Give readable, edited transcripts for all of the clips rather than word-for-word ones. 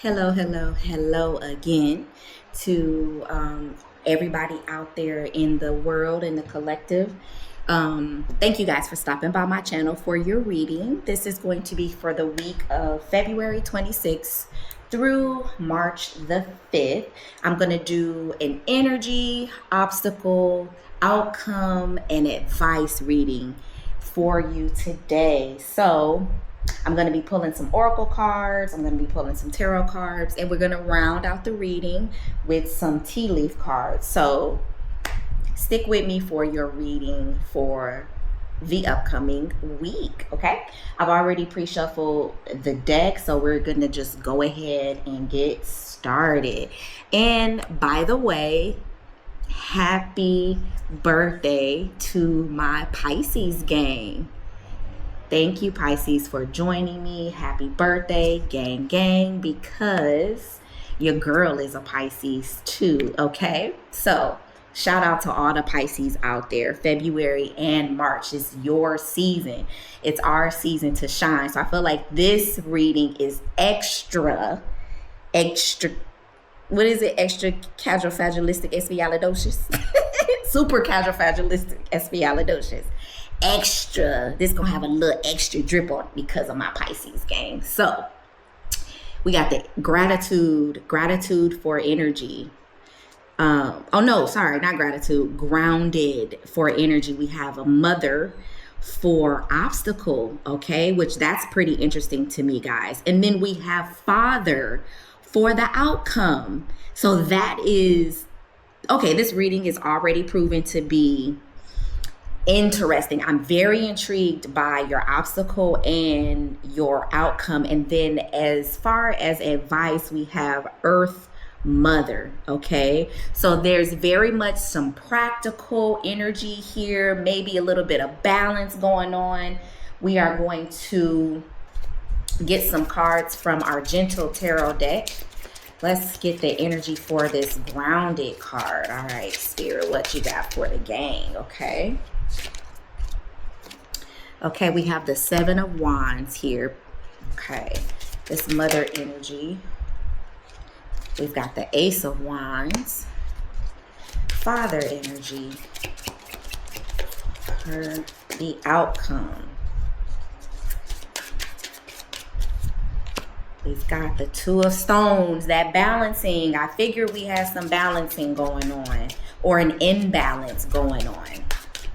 Hello again to everybody out there in the world, in the collective. Thank you guys for stopping by my channel for your reading. This is going to be for the week of February 26th through March the 5th. I'm going to do an energy, obstacle, outcome, and advice reading for you today. So I'm going to be pulling some oracle cards. I'm going to be pulling some tarot cards, and we're going to round out the reading with some tea leaf cards. So stick with me for your reading for the upcoming week, okay? I've already pre-shuffled the deck, so we're going to just go ahead and get started. And by the way, happy birthday to my Pisces gang. Thank you, Pisces, for joining me. Happy birthday, gang, because your girl is a Pisces too, okay? So shout out to all the Pisces out there. February and March is your season. It's our season to shine. So I feel like this reading is extra, what is it? Extra califragilistic espialidocious? Super califragilistic espialidocious. Extra. This gonna have a little extra drip on it because of my Pisces gang. So we got the gratitude for energy. Oh no, sorry, not gratitude. Grounded for energy. We have a mother for obstacle, okay, which that's pretty interesting to me, guys. And then we have father for the outcome. So that is okay. This reading is already proven to be interesting. I'm very intrigued by your obstacle and your outcome. And then as far as advice, we have earth mother, okay? So there's very much some practical energy here, maybe a little bit of balance going on. We are going to get some cards from our gentle tarot deck. Let's get the energy for this grounded card. All right, Spirit, what you got for the gang, okay? Okay, we have the Seven of Wands here. Okay, this mother energy. We've got the Ace of Wands. Father energy. For the outcome. We've got the Two of Stones, that balancing. I figure we have some balancing going on, or an imbalance going on,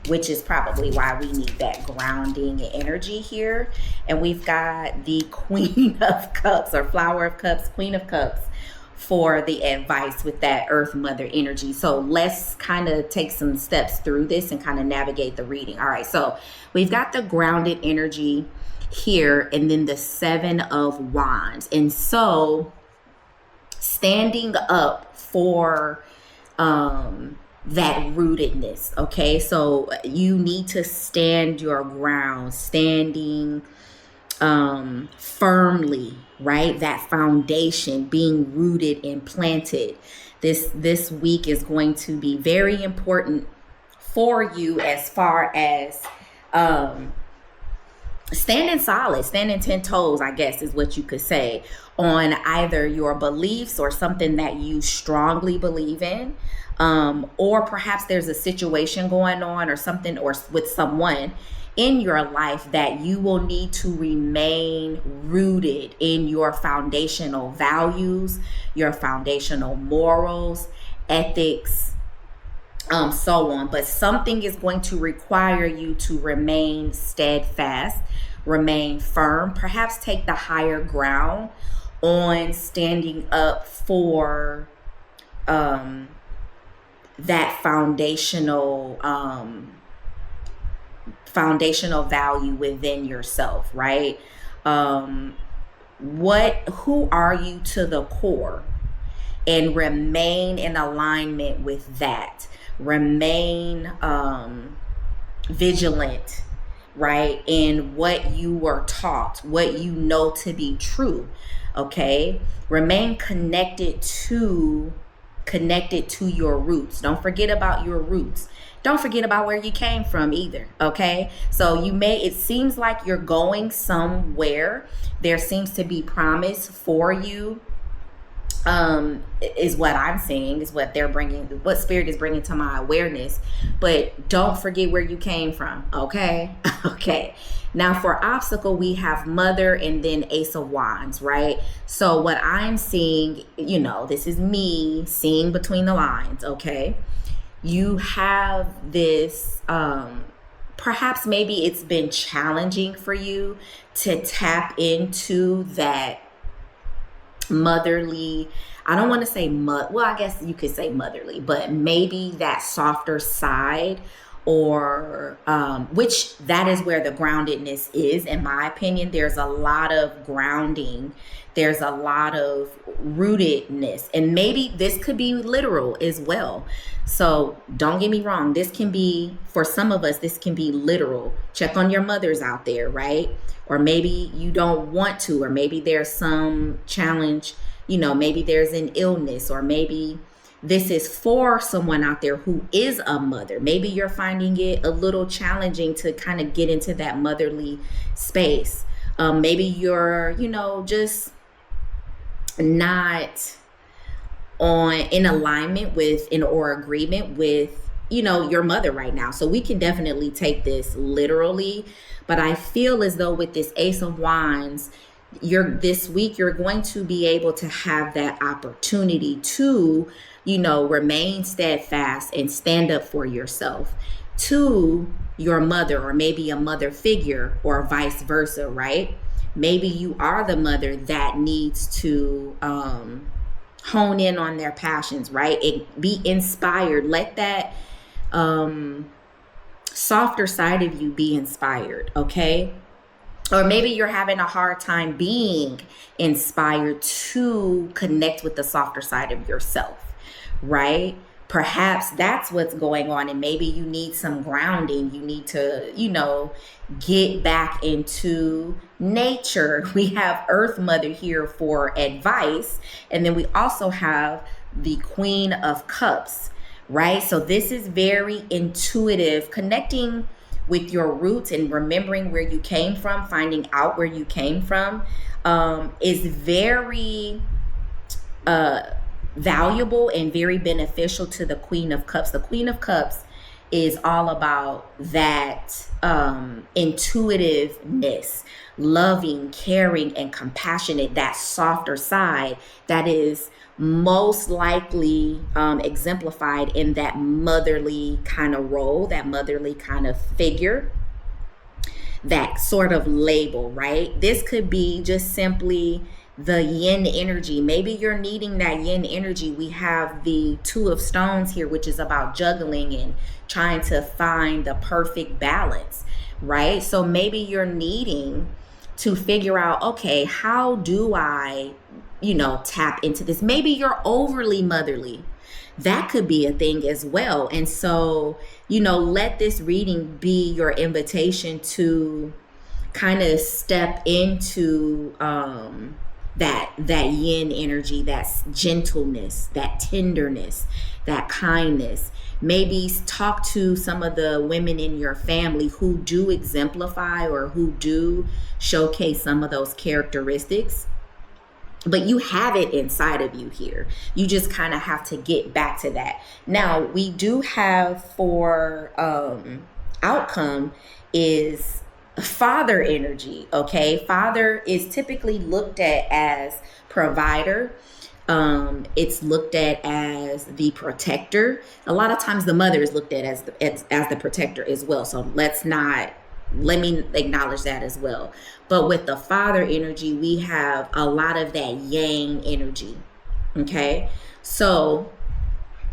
which is probably why we need that grounding energy here. And we've got the Queen of Cups, or Flower of Cups, Queen of Cups, for the advice with that Earth Mother energy. So let's kind of take some steps through this and kind of navigate the reading. All right, so we've got the grounded energy here, and then the Seven of Wands. And so standing up for that rootedness, okay? So you need to stand your ground, standing firmly, right? That foundation, being rooted and planted. This week is going to be very important for you as far as standing solid, standing 10 toes, I guess is what you could say, on either your beliefs or something that you strongly believe in. Or perhaps there's a situation going on or something, or with someone in your life that you will need to remain rooted in your foundational values, your foundational morals, ethics, so on. But something is going to require you to remain steadfast, remain firm, perhaps take the higher ground on standing up for that foundational value within yourself, right? Who are you to the core? And remain in alignment with that. Remain vigilant, right? In what you were taught, what you know to be true, okay? Remain connected to your roots. Don't forget about your roots. Don't forget about where you came from either, okay? So it seems like you're going somewhere. There seems to be promise for you is what I'm seeing, is what they're bringing, what spirit is bringing to my awareness. But don't forget where you came from. Okay. Okay. Now for obstacle, we have mother and then ace of wands, right? So what I'm seeing, this is me seeing between the lines. Okay. You have this, perhaps maybe it's been challenging for you to tap into that motherly, I don't want to say well, I guess you could say motherly, but maybe that softer side, or which that is where the groundedness is, in my opinion. There's a lot of grounding, there's a lot of rootedness, and maybe this could be literal as well. So don't get me wrong, this can be, for some of us, this can be literal. Check on your mothers out there, right? Or maybe you don't want to, or maybe there's some challenge, maybe there's an illness, or maybe this is for someone out there who is a mother. Maybe you're finding it a little challenging to kind of get into that motherly space. Maybe you're, just not in alignment with, or agreement with, your mother right now. So we can definitely take this literally, but I feel as though with this ace of wands, this week you're going to be able to have that opportunity to, remain steadfast and stand up for yourself to your mother, or maybe a mother figure, or vice versa, right? Maybe you are the mother that needs to hone in on their passions, right? Be inspired. Let that softer side of you be inspired, okay? Or maybe you're having a hard time being inspired to connect with the softer side of yourself, right? Perhaps that's what's going on, and maybe you need some grounding. You need to, get back into nature. We have Earth Mother here for advice, and then we also have the Queen of Cups, right? So this is very intuitive, connecting with your roots and remembering where you came from, finding out where you came from, is very valuable and very beneficial to the Queen of Cups. The Queen of Cups is all about that intuitiveness, loving, caring, and compassionate, that softer side that is most likely exemplified in that motherly kind of role, that motherly kind of figure, that sort of label, right? This could be just simply the yin energy. Maybe you're needing that yin energy. We have the Two of Stones here, which is about juggling and trying to find the perfect balance, right? So maybe you're needing to figure out, okay, how do I, tap into this? Maybe you're overly motherly. That could be a thing as well. And so, let this reading be your invitation to kind of step into that yin energy, that gentleness, that tenderness, that kindness. Maybe talk to some of the women in your family who do exemplify or who do showcase some of those characteristics. But you have it inside of you here. You just kind of have to get back to that. Now, we do have for outcome is father energy, okay? Father is typically looked at as provider. It's looked at as the protector. A lot of times the mother is looked at as the protector as well. So let me acknowledge that as well. But with the father energy, we have a lot of that yang energy, okay? So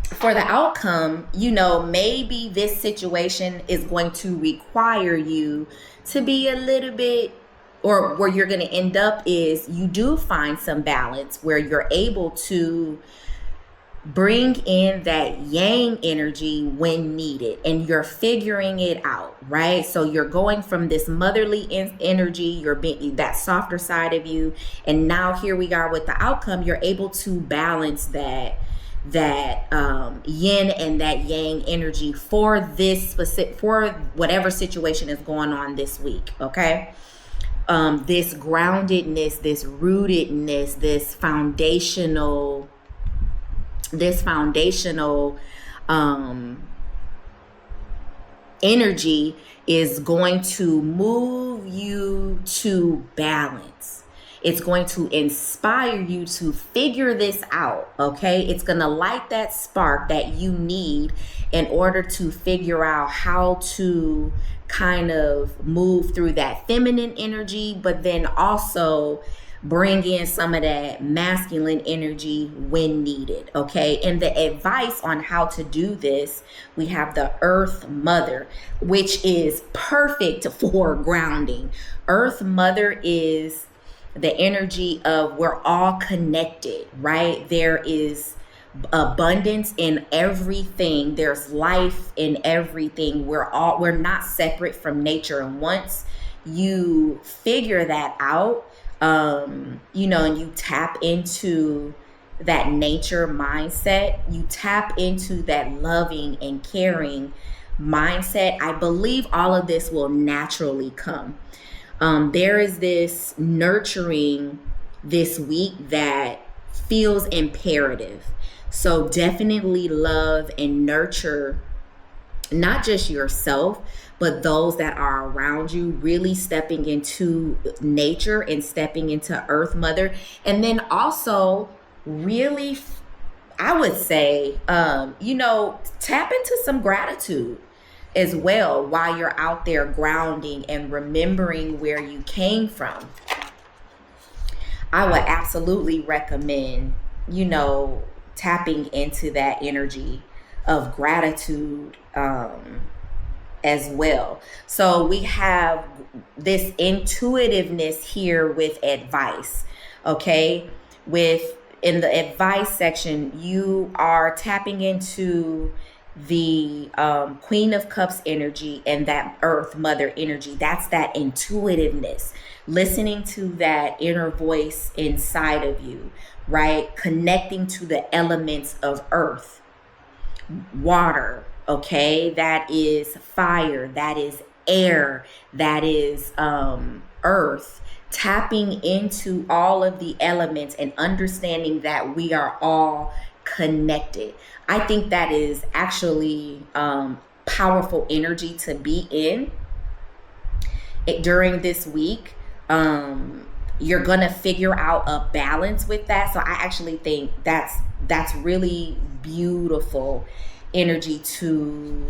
for the outcome, maybe this situation is going to require you to be a little bit, or where you're going to end up is you do find some balance where you're able to bring in that yang energy when needed, and you're figuring it out, right? So you're going from this motherly energy, you're being that softer side of you, and now here we are with the outcome. You're able to balance that yin and that yang energy for this specific, for whatever situation is going on this week, okay? This groundedness, this rootedness, this foundational this foundational energy is going to move you to balance. It's going to inspire you to figure this out, okay? It's going to light that spark that you need in order to figure out how to kind of move through that feminine energy, but then also bring in some of that masculine energy when needed, okay? And the advice on how to do this, we have the Earth Mother, which is perfect for grounding. Earth Mother is the energy of we're all connected, right? There is abundance in everything. There's life in everything. We're not separate from nature. And once you figure that out, and you tap into that nature mindset, you tap into that loving and caring mindset, I believe all of this will naturally come. There is this nurturing this week that feels imperative. So definitely love and nurture not just yourself, but those that are around you, really stepping into nature and stepping into Earth Mother. And then also really, I would say, tap into some gratitude as well while you're out there grounding and remembering where you came from. I would absolutely recommend, tapping into that energy of gratitude as well. So we have this intuitiveness here with advice, okay? In the advice section, you are tapping into the Queen of Cups energy and that Earth Mother energy. That's that intuitiveness, listening to that inner voice inside of you, right? Connecting to the elements of earth, water, okay? That is fire, that is air, that is earth. Tapping into all of the elements and understanding that we are all connected. I think that is actually powerful energy to be in during this week. You're gonna figure out a balance with that. So I actually think that's really beautiful energy to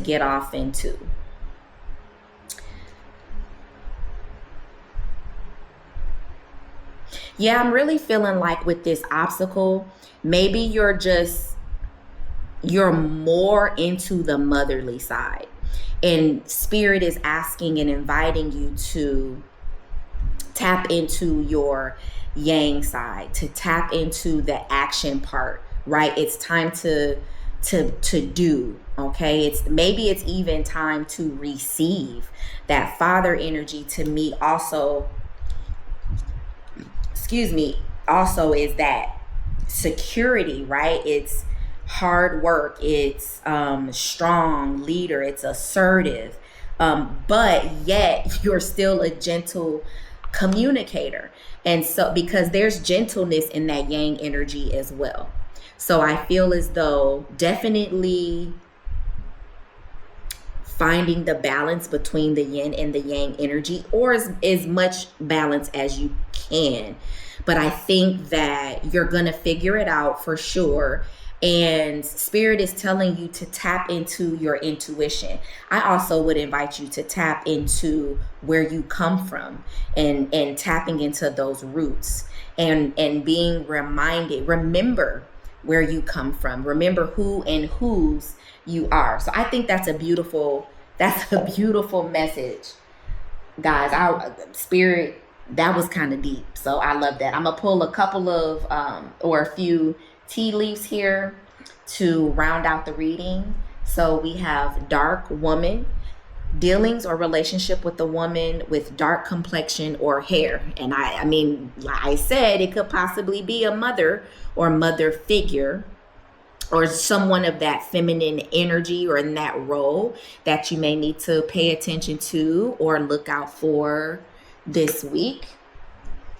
get off into. Yeah, I'm really feeling like with this obstacle, maybe you're more into the motherly side, and spirit is asking and inviting you to tap into your yang side, to tap into the action part, right? It's time to do, okay? It's even time to receive. That father energy to me also is that security, right? It's hard work, it's strong leader, it's assertive, but yet you're still a gentle communicator. And so because there's gentleness in that yang energy as well. So I feel as though definitely finding the balance between the yin and the yang energy, or as much balance as you can. But I think that you're gonna figure it out for sure. And spirit is telling you to tap into your intuition. I also would invite you to tap into where you come from and tapping into those roots and being reminded. Remember where you come from. Remember who and whose you are. So I think that's a beautiful message, guys. Our spirit, that was kind of deep. So I love that. I'm gonna pull a couple of or a few tea leaves here to round out the reading. So we have dark woman, dealings or relationship with a woman with dark complexion or hair. And I mean, like I said, it could possibly be a mother or mother figure or someone of that feminine energy or in that role that you may need to pay attention to or look out for this week.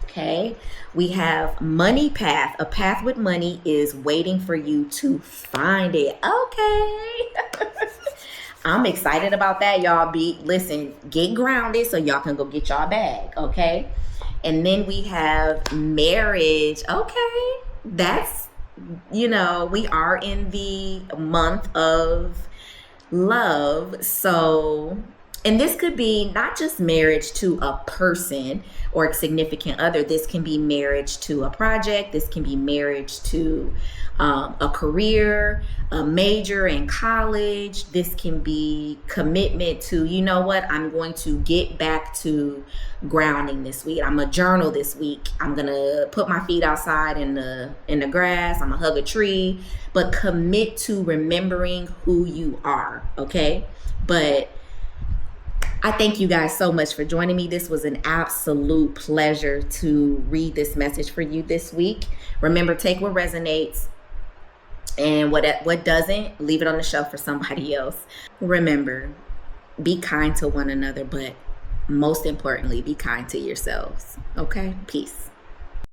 Okay. We have money path. A path with money is waiting for you to find it. Okay. I'm excited about that. Y'all listen, get grounded so y'all can go get y'all bag. Okay. And then we have marriage. Okay. That's, we are in the month of love. So, and this could be not just marriage to a person or a significant other. This can be marriage to a project. This can be marriage to a career, a major in college. This can be commitment to, you know what, I'm going to get back to grounding this week. I'm gonna journal this week. I'm gonna put my feet outside in the grass. I'm gonna hug a tree, but commit to remembering who you are. Okay. But I thank you guys so much for joining me. This was an absolute pleasure to read this message for you this week. Remember, take what resonates, and what doesn't, leave it on the shelf for somebody else. Remember, be kind to one another, but most importantly, be kind to yourselves. Okay? Peace.